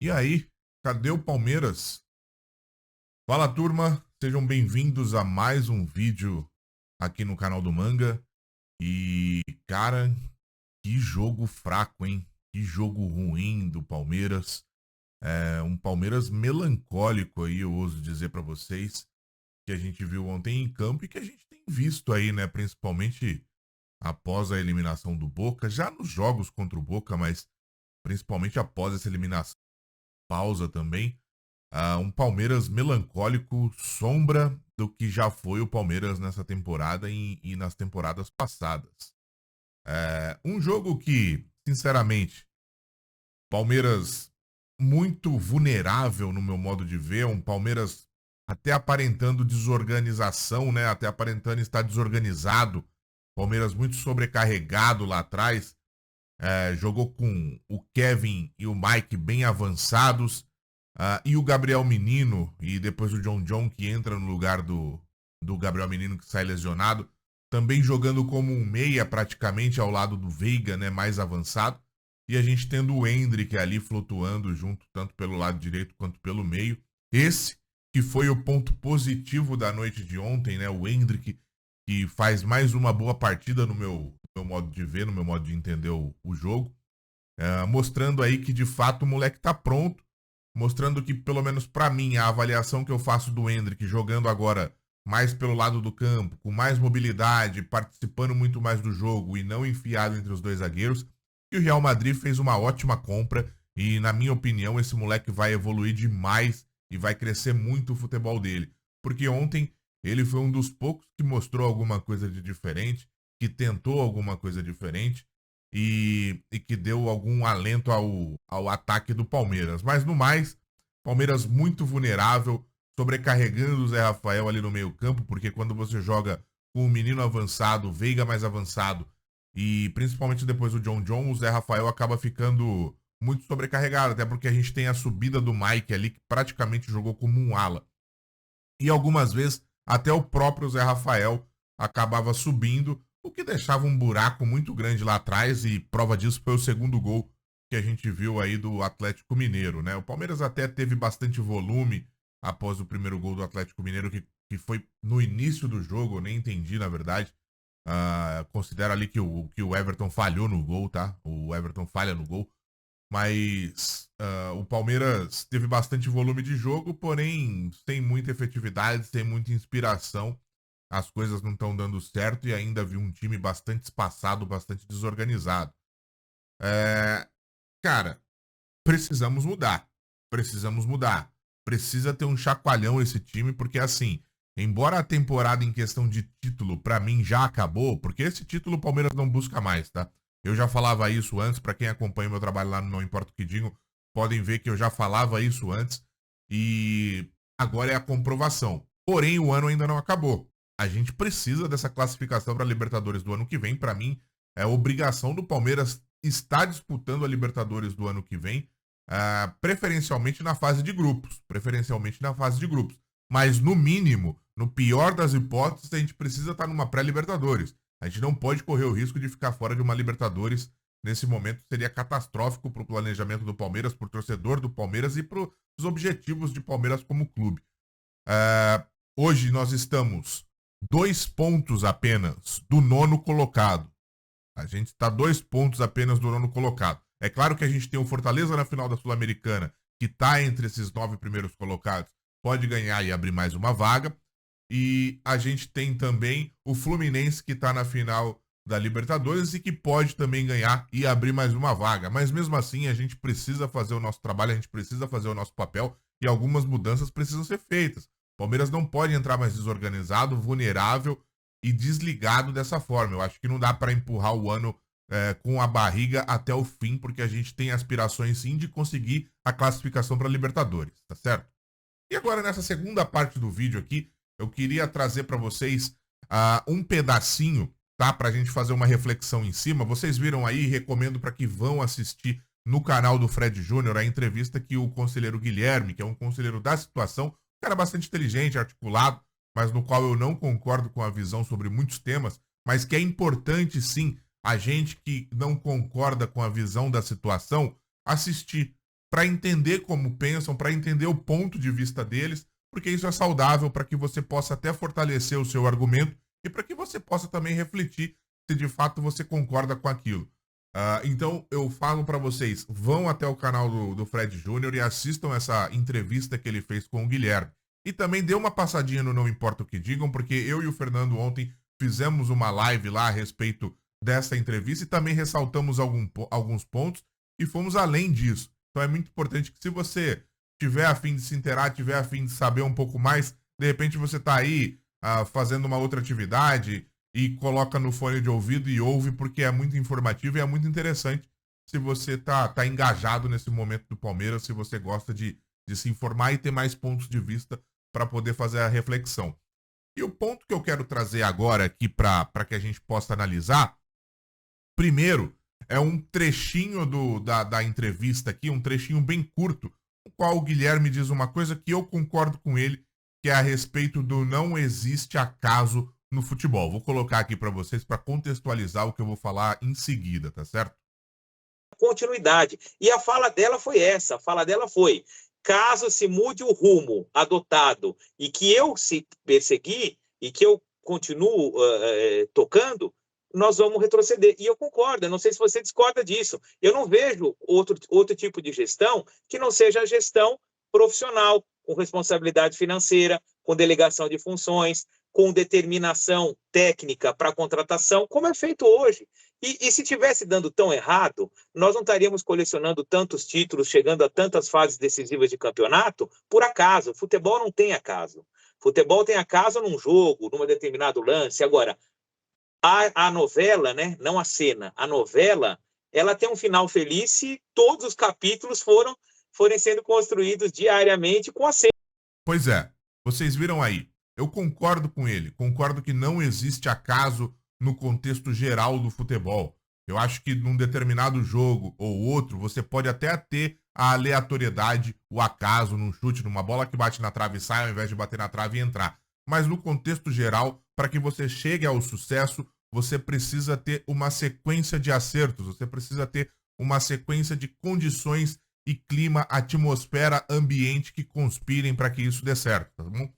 E aí, cadê o Palmeiras? Fala, turma, sejam bem-vindos a mais um vídeo aqui no canal do Manga. E, cara, que jogo fraco, hein? Que jogo ruim do Palmeiras. É um Palmeiras melancólico aí, eu ouso dizer pra vocês, que a gente viu ontem em campo e que a gente tem visto aí, né? Principalmente após a eliminação do Boca, já nos jogos contra o Boca, mas principalmente após essa eliminação, pausa também. Um Palmeiras melancólico, sombra do que já foi o Palmeiras nessa temporada e nas temporadas passadas. Um jogo que, sinceramente, Palmeiras muito vulnerável no meu modo de ver, um Palmeiras até aparentando desorganização, né? Até aparentando estar desorganizado. Palmeiras muito sobrecarregado lá atrás. Jogou com o Kevin e o Mike bem avançados. E o Gabriel Menino, e depois o John que entra no lugar do Gabriel Menino que sai lesionado, também jogando como um meia praticamente ao lado do Veiga, né, mais avançado. E a gente tendo o Endrick ali flutuando junto, tanto pelo lado direito quanto pelo meio. Esse que foi o ponto positivo da noite de ontem, né, o Endrick, que faz mais uma boa partida no meu modo de ver, no meu modo de entender o jogo. Mostrando aí que de fato o moleque tá pronto, mostrando que, pelo menos pra mim, a avaliação que eu faço do Endrick jogando agora mais pelo lado do campo, com mais mobilidade, participando muito mais do jogo e não enfiado entre os dois zagueiros, que o Real Madrid fez uma ótima compra e, na minha opinião, esse moleque vai evoluir demais e vai crescer muito o futebol dele. Porque ontem ele foi um dos poucos que mostrou alguma coisa de diferente, que tentou alguma coisa diferente e que deu algum alento ao ataque do Palmeiras. Mas no mais, Palmeiras muito vulnerável, sobrecarregando o Zé Rafael ali no meio-campo, porque quando você joga com o menino avançado, o Veiga mais avançado, e principalmente depois do John, o Zé Rafael acaba ficando muito sobrecarregado, até porque a gente tem a subida do Mike ali, que praticamente jogou como um ala. E algumas vezes até o próprio Zé Rafael acabava subindo, o que deixava um buraco muito grande lá atrás, e prova disso foi o segundo gol que a gente viu aí do Atlético Mineiro, né? O Palmeiras até teve bastante volume após o primeiro gol do Atlético Mineiro, que foi no início do jogo, eu nem entendi, na verdade. Considero ali que o Everton falhou no gol, tá? O Everton falha no gol. Mas o Palmeiras teve bastante volume de jogo, porém sem muita efetividade, sem muita inspiração. As coisas não estão dando certo e ainda vi um time bastante espaçado, bastante desorganizado. É, Cara, precisamos mudar. Precisamos mudar. Precisa ter um chacoalhão esse time, porque assim, embora a temporada em questão de título, pra mim, já acabou, porque esse título o Palmeiras não busca mais, tá? Eu já falava isso antes, pra quem acompanha o meu trabalho lá no Não Importa o Que Digo, podem ver que eu já falava isso antes, e agora é a comprovação. Porém, o ano ainda não acabou. A gente precisa dessa classificação para a Libertadores do ano que vem. Pra mim, é obrigação do Palmeiras estar disputando a Libertadores do ano que vem, preferencialmente na fase de grupos. Preferencialmente na fase de grupos. Mas, no mínimo, no pior das hipóteses, a gente precisa estar numa pré-Libertadores. A gente não pode correr o risco de ficar fora de uma Libertadores. Nesse momento seria catastrófico para o planejamento do Palmeiras, para o torcedor do Palmeiras e para os objetivos de Palmeiras como clube. Hoje nós estamos 2 pontos apenas do nono colocado. A gente está 2 pontos apenas do nono colocado. É claro que a gente tem o Fortaleza na final da Sul-Americana, que está entre esses 9 primeiros colocados, pode ganhar e abrir mais uma vaga. E a gente tem também o Fluminense, que está na final da Libertadores e que pode também ganhar e abrir mais uma vaga. Mas mesmo assim, a gente precisa fazer o nosso trabalho, a gente precisa fazer o nosso papel e algumas mudanças precisam ser feitas. O Palmeiras não pode entrar mais desorganizado, vulnerável e desligado dessa forma. Eu acho que não dá para empurrar o ano com a barriga até o fim, porque a gente tem aspirações sim de conseguir a classificação para a Libertadores, tá certo? E agora, nessa segunda parte do vídeo aqui, eu queria trazer para vocês um pedacinho, tá? Pra gente fazer uma reflexão em cima. Vocês viram aí, recomendo para que vão assistir no canal do Fred Júnior a entrevista que o conselheiro Guilherme, que é um conselheiro da situação, um cara bastante inteligente, articulado, mas no qual eu não concordo com a visão sobre muitos temas, mas que é importante sim a gente que não concorda com a visão da situação assistir, para entender como pensam, para entender o ponto de vista deles, porque isso é saudável para que você possa até fortalecer o seu argumento e para que você possa também refletir se de fato você concorda com aquilo. Então eu falo para vocês, vão até o canal do Fred Júnior e assistam essa entrevista que ele fez com o Guilherme. E também dê uma passadinha no Não Importa o Que Digam, porque eu e o Fernando ontem fizemos uma live lá a respeito dessa entrevista e também ressaltamos alguns pontos e fomos além disso. Então é muito importante que se você tiver a fim de se inteirar, tiver a fim de saber um pouco mais, de repente você está aí fazendo uma outra atividade e coloca no fone de ouvido e ouve, porque é muito informativo e é muito interessante se você tá engajado nesse momento do Palmeiras, se você gosta de se informar e ter mais pontos de vista para poder fazer a reflexão. E o ponto que eu quero trazer agora aqui para que a gente possa analisar, primeiro, é um trechinho da entrevista aqui, um trechinho bem curto, no qual o Guilherme diz uma coisa que eu concordo com ele, que é a respeito do não existe acaso no futebol. Vou colocar aqui para vocês para contextualizar o que eu vou falar em seguida, tá certo? Continuidade. E a fala dela foi essa, a fala dela foi: caso se mude o rumo adotado e que eu se perseguir e que eu continuo tocando, nós vamos retroceder. E eu concordo, eu não sei se você discorda disso. Eu não vejo outro tipo de gestão que não seja a gestão profissional, com responsabilidade financeira, com delegação de funções, com determinação técnica para a contratação, como é feito hoje. E se tivesse dando tão errado, nós não estaríamos colecionando tantos títulos, chegando a tantas fases decisivas de campeonato, por acaso. Futebol não tem acaso. Futebol tem acaso num jogo, num determinado lance. Agora, a novela, né, não a cena, a novela, ela tem um final feliz se todos os capítulos forem sendo construídos diariamente com a cena. Pois é, vocês viram aí. Eu concordo com ele, concordo que não existe acaso no contexto geral do futebol. Eu acho que num determinado jogo ou outro, você pode até ter a aleatoriedade, o acaso, num chute, numa bola que bate na trave e sai, ao invés de bater na trave e entrar. Mas no contexto geral, para que você chegue ao sucesso, você precisa ter uma sequência de acertos, você precisa ter uma sequência de condições e clima, atmosfera, ambiente que conspirem para que isso dê certo, tá bom?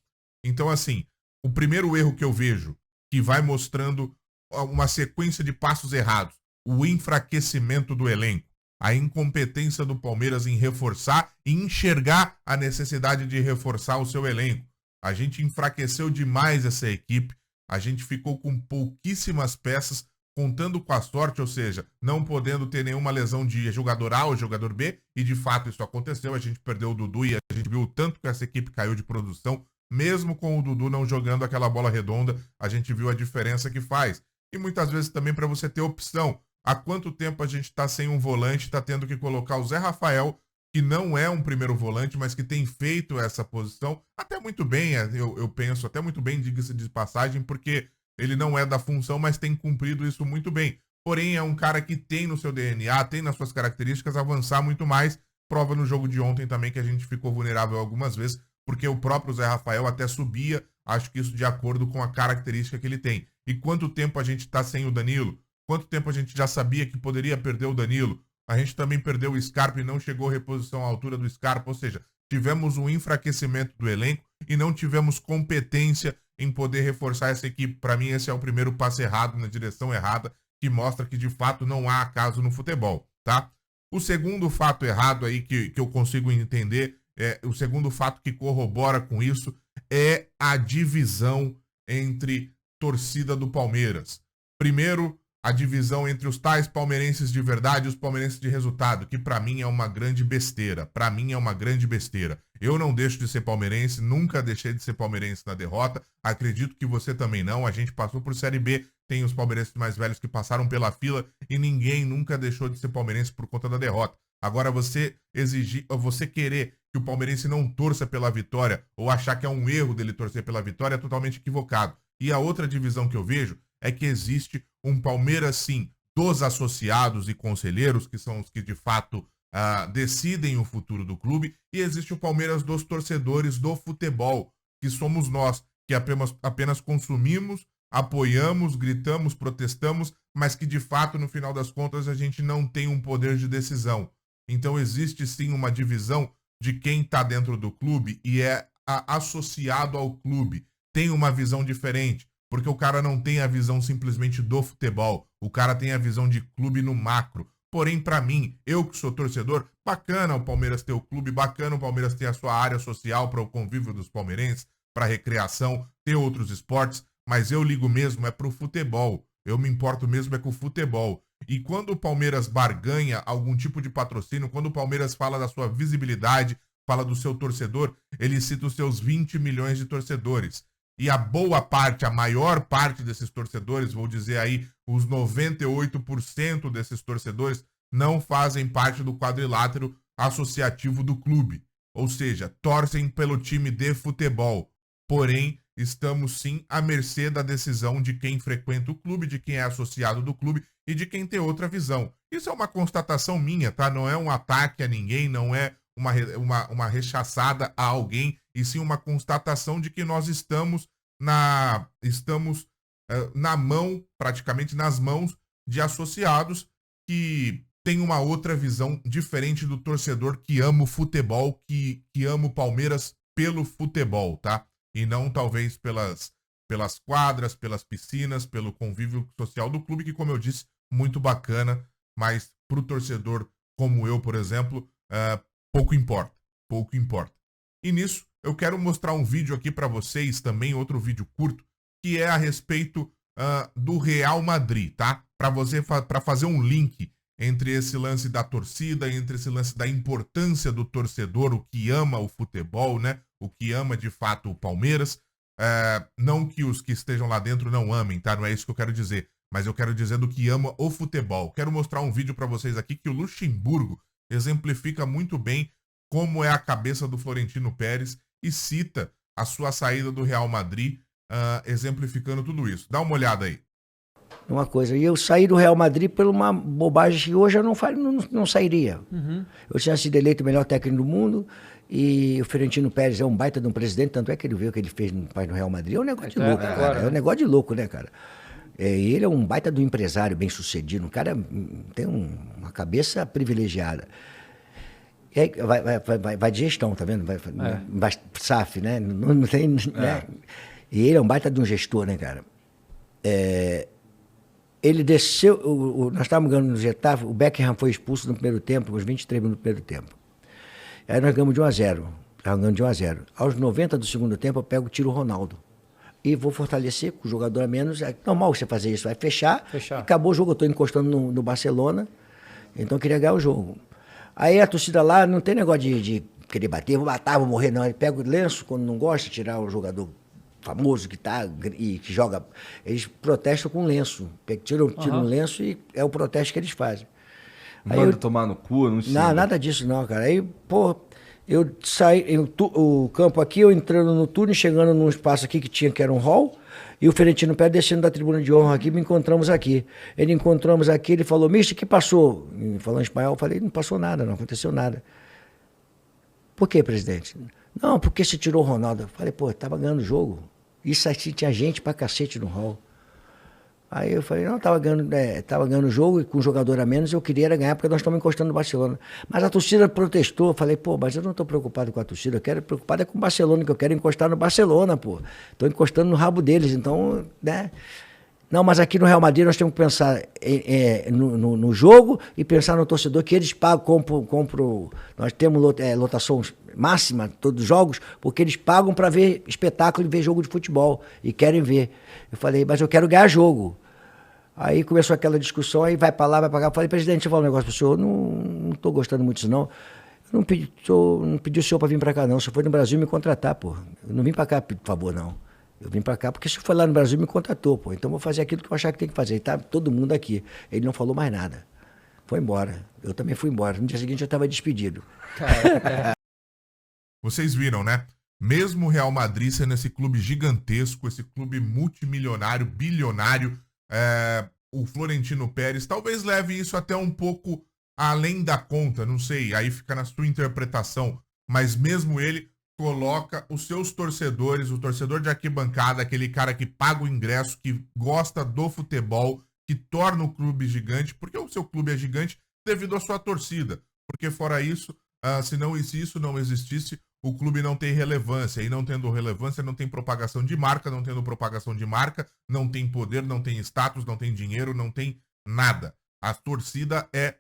Então, assim, o primeiro erro que eu vejo, que vai mostrando uma sequência de passos errados, o enfraquecimento do elenco, a incompetência do Palmeiras em reforçar e enxergar a necessidade de reforçar o seu elenco. A gente enfraqueceu demais essa equipe, a gente ficou com pouquíssimas peças, contando com a sorte, ou seja, não podendo ter nenhuma lesão de jogador A ou jogador B, e de fato isso aconteceu, a gente perdeu o Dudu e a gente viu o tanto que essa equipe caiu de produção, mesmo com o Dudu não jogando aquela bola redonda, a gente viu a diferença que faz. E muitas vezes também para você ter opção. Há quanto tempo a gente está sem um volante, está tendo que colocar o Zé Rafael, que não é um primeiro volante, mas que tem feito essa posição, até muito bem, eu penso, até muito bem, diga-se de passagem, porque ele não é da função, mas tem cumprido isso muito bem. Porém, é um cara que tem no seu DNA, tem nas suas características avançar muito mais. Prova no jogo de ontem também que a gente ficou vulnerável algumas vezes, porque o próprio Zé Rafael até subia, acho que isso de acordo com a característica que ele tem. E quanto tempo a gente está sem o Danilo? Quanto tempo a gente já sabia que poderia perder o Danilo? A gente também perdeu o Scarpa e não chegou a reposição à altura do Scarpa, ou seja, tivemos um enfraquecimento do elenco e não tivemos competência em poder reforçar essa equipe. Para mim, esse é o primeiro passo errado, na direção errada, que mostra que de fato não há acaso no futebol, tá? O segundo fato errado aí que eu consigo entender, o segundo fato que corrobora com isso, é a divisão entre torcida do Palmeiras. Primeiro, a divisão entre os tais palmeirenses de verdade e os palmeirenses de resultado, que para mim é uma grande besteira. Para mim é uma grande besteira. Eu não deixo de ser palmeirense, nunca deixei de ser palmeirense na derrota. Acredito que você também não. A gente passou por Série B, tem os palmeirenses mais velhos que passaram pela fila e ninguém nunca deixou de ser palmeirense por conta da derrota. Agora você exigir, você querer que o palmeirense não torça pela vitória ou achar que é um erro dele torcer pela vitória é totalmente equivocado. E a outra divisão que eu vejo é que existe um Palmeiras, sim, dos associados e conselheiros, que são os que de fato decidem o futuro do clube, e existe o Palmeiras dos torcedores do futebol, que somos nós, que apenas consumimos, apoiamos, gritamos, protestamos, mas que de fato, no final das contas, a gente não tem um poder de decisão. Então existe sim uma divisão de quem está dentro do clube e é associado ao clube. Tem uma visão diferente, porque o cara não tem a visão simplesmente do futebol, o cara tem a visão de clube no macro. Porém, para mim, eu que sou torcedor, bacana o Palmeiras ter o clube, bacana o Palmeiras ter a sua área social para o convívio dos palmeirenses, para recreação, ter outros esportes, mas eu ligo mesmo é pro futebol. Eu me importo mesmo é com o futebol. E quando o Palmeiras barganha algum tipo de patrocínio, quando o Palmeiras fala da sua visibilidade, fala do seu torcedor, ele cita os seus 20 milhões de torcedores. E a boa parte, a maior parte desses torcedores, vou dizer aí, os 98% desses torcedores não fazem parte do quadrilátero associativo do clube. Ou seja, torcem pelo time de futebol. Porém, estamos sim à mercê da decisão de quem frequenta o clube, de quem é associado do clube e de quem tem outra visão. Isso é uma constatação minha, tá? Não é um ataque a ninguém, não é uma rechaçada a alguém, e sim uma constatação de que nós estamos na mão, praticamente nas mãos de associados que tem uma outra visão diferente do torcedor que ama o futebol, que ama o Palmeiras pelo futebol, tá? E não talvez pelas quadras, pelas piscinas, pelo convívio social do clube, que, como eu disse, muito bacana, mas pro torcedor como eu, por exemplo, pouco importa. E nisso, eu quero mostrar um vídeo aqui para vocês também, outro vídeo curto, que é a respeito do Real Madrid, tá? Para fazer um link entre esse lance da torcida, entre esse lance da importância do torcedor, o que ama o futebol, né? O que ama de fato o Palmeiras. Não que os que estejam lá dentro não amem, tá? Não é isso que eu quero dizer. Mas eu quero dizer do que ama o futebol. Quero mostrar um vídeo para vocês aqui que o Luxemburgo exemplifica muito bem como é a cabeça do Florentino Pérez e cita a sua saída do Real Madrid, exemplificando tudo isso. Dá uma olhada aí. Uma coisa, e eu saí do Real Madrid por uma bobagem que hoje eu não sairia. Uhum. Eu tinha sido eleito o melhor técnico do mundo e o Florentino Pérez é um baita de um presidente, tanto é que ele viu o que ele fez no Real Madrid. É um negócio de louco, cara. É um negócio de louco, né, cara? Ele é um baita de um empresário bem sucedido, um cara tem uma cabeça privilegiada. E aí vai de gestão, tá vendo? Vai SAF, né? Não tem, né? E ele é um baita de um gestor, né, cara? Ele desceu, nós estávamos ganhando no Getafe, o Beckham foi expulso no primeiro tempo, uns 23 minutos no primeiro tempo. Aí nós ganhamos de 1-0, estávamos ganhando de 1-0. Aos 90 do segundo tempo, eu pego, tiro o Ronaldo. E vou fortalecer com o jogador a menos. É normal você fazer isso, vai fechar. Acabou o jogo, eu estou encostando no Barcelona, então eu queria ganhar o jogo. Aí a torcida lá não tem negócio de querer bater, vou matar, vou morrer, não. Ele pega o lenço, quando não gosta, tirar o jogador famoso que tá e que joga, eles protestam com lenço. Tiram um lenço e é o protesto que eles fazem. Manda tomar no cu, não sei. Não, nada disso não, cara. Aí, pô, eu saí, o campo aqui, eu entrando no túnel, chegando num espaço aqui que era um hall, e o Florentino Pérez descendo da tribuna de honra aqui, me encontramos aqui. Ele falou, mister, que passou? Falando em espanhol, eu falei, não passou nada, não aconteceu nada. Por quê, presidente? Não, porque você tirou o Ronaldo. Eu falei, pô, tava ganhando o jogo. Isso aqui tinha gente pra cacete no hall. Aí eu falei, não, tava ganhando o jogo e com um jogador a menos eu queria ganhar porque nós estamos encostando no Barcelona. Mas a torcida protestou, eu falei, pô, mas eu não estou preocupado com a torcida, eu quero preocupado com o Barcelona, que eu quero encostar no Barcelona, pô. Estou encostando no rabo deles, então, né? Não, mas aqui no Real Madrid nós temos que pensar no jogo e pensar no torcedor, que eles pagam, compram, nós temos lotação máxima, todos os jogos, porque eles pagam para ver espetáculo e ver jogo de futebol, e querem ver. Eu falei, mas eu quero ganhar jogo. Aí começou aquela discussão, aí vai para lá, vai para cá. Eu falei, presidente, deixa eu falar um negócio para o senhor, não estou gostando muito disso não. Eu não pedi o senhor para vir para cá não, se for no Brasil me contratar, pô. Eu não vim para cá, por favor, não. Eu vim para cá porque se foi lá no Brasil me contratou, pô. Então vou fazer aquilo que eu achar que tem que fazer. E tá todo mundo aqui. Ele não falou mais nada. Foi embora. Eu também fui embora. No dia seguinte eu estava despedido. Vocês viram, né? Mesmo o Real Madrid sendo esse clube gigantesco, esse clube multimilionário, bilionário, o Florentino Pérez talvez leve isso até um pouco além da conta, não sei. Aí fica na sua interpretação. Mas mesmo ele coloca os seus torcedores, o torcedor de arquibancada, aquele cara que paga o ingresso, que gosta do futebol, que torna o clube gigante, porque o seu clube é gigante devido à sua torcida. porque fora isso, se isso não existisse, o clube não tem relevância, e não tendo relevância, não tem propagação de marca, não tendo propagação de marca, não tem poder, não tem status, não tem dinheiro, não tem nada. A torcida é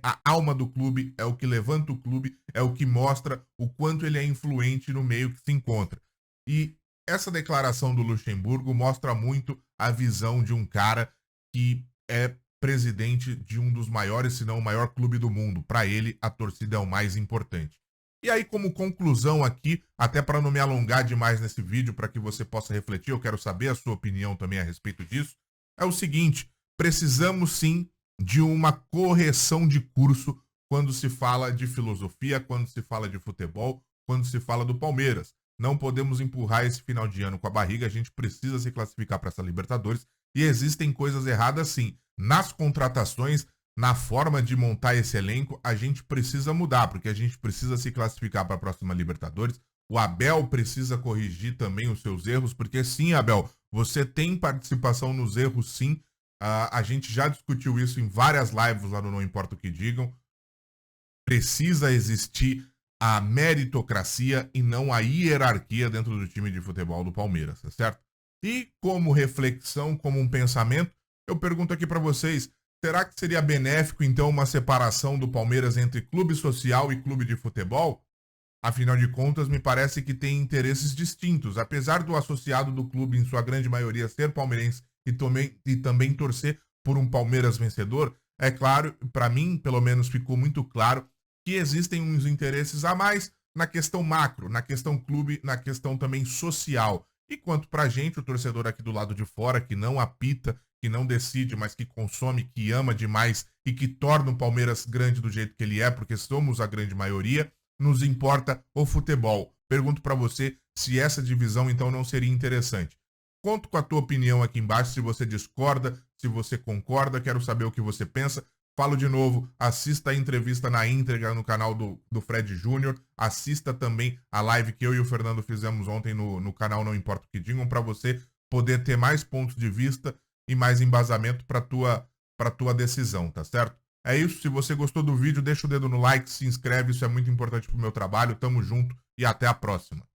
a alma do clube, é o que levanta o clube, é o que mostra o quanto ele é influente no meio que se encontra. E essa declaração do Luxemburgo mostra muito a visão de um cara que é presidente de um dos maiores, se não o maior clube do mundo. Para ele, a torcida é o mais importante. E aí, como conclusão aqui, até para não me alongar demais nesse vídeo, para que você possa refletir, eu quero saber a sua opinião também a respeito disso, é o seguinte: precisamos sim de uma correção de curso quando se fala de filosofia, quando se fala de futebol, quando se fala do Palmeiras. Não podemos empurrar esse final de ano com a barriga, a gente precisa se classificar para essa Libertadores e existem coisas erradas sim. Nas contratações, na forma de montar esse elenco, a gente precisa mudar, porque a gente precisa se classificar para a próxima Libertadores. O Abel precisa corrigir também os seus erros, porque sim, Abel, você tem participação nos erros sim. A gente já discutiu isso em várias lives lá no Não Importa o Que Digam. Precisa existir a meritocracia e não a hierarquia dentro do time de futebol do Palmeiras, tá certo? E como reflexão, como um pensamento, eu pergunto aqui para vocês, será que seria benéfico então uma separação do Palmeiras entre clube social e clube de futebol? Afinal de contas, me parece que tem interesses distintos. Apesar do associado do clube, em sua grande maioria, ser palmeirense e também torcer por um Palmeiras vencedor, é claro, para mim, pelo menos ficou muito claro, que existem uns interesses a mais na questão macro, na questão clube, na questão também social. E quanto pra gente, o torcedor aqui do lado de fora, que não apita, que não decide, mas que consome, que ama demais e que torna o Palmeiras grande do jeito que ele é, porque somos a grande maioria, nos importa o futebol. Pergunto pra você se essa divisão então não seria interessante. Conto com a tua opinião aqui embaixo, se você discorda, se você concorda, quero saber o que você pensa. Falo de novo, assista a entrevista na íntegra no canal do Fred Júnior, assista também a live que eu e o Fernando fizemos ontem no canal Não Importa o Que Digam, para você poder ter mais pontos de vista e mais embasamento para tua decisão, tá certo? É isso, se você gostou do vídeo, deixa o dedo no like, se inscreve, isso é muito importante pro meu trabalho, tamo junto e até a próxima.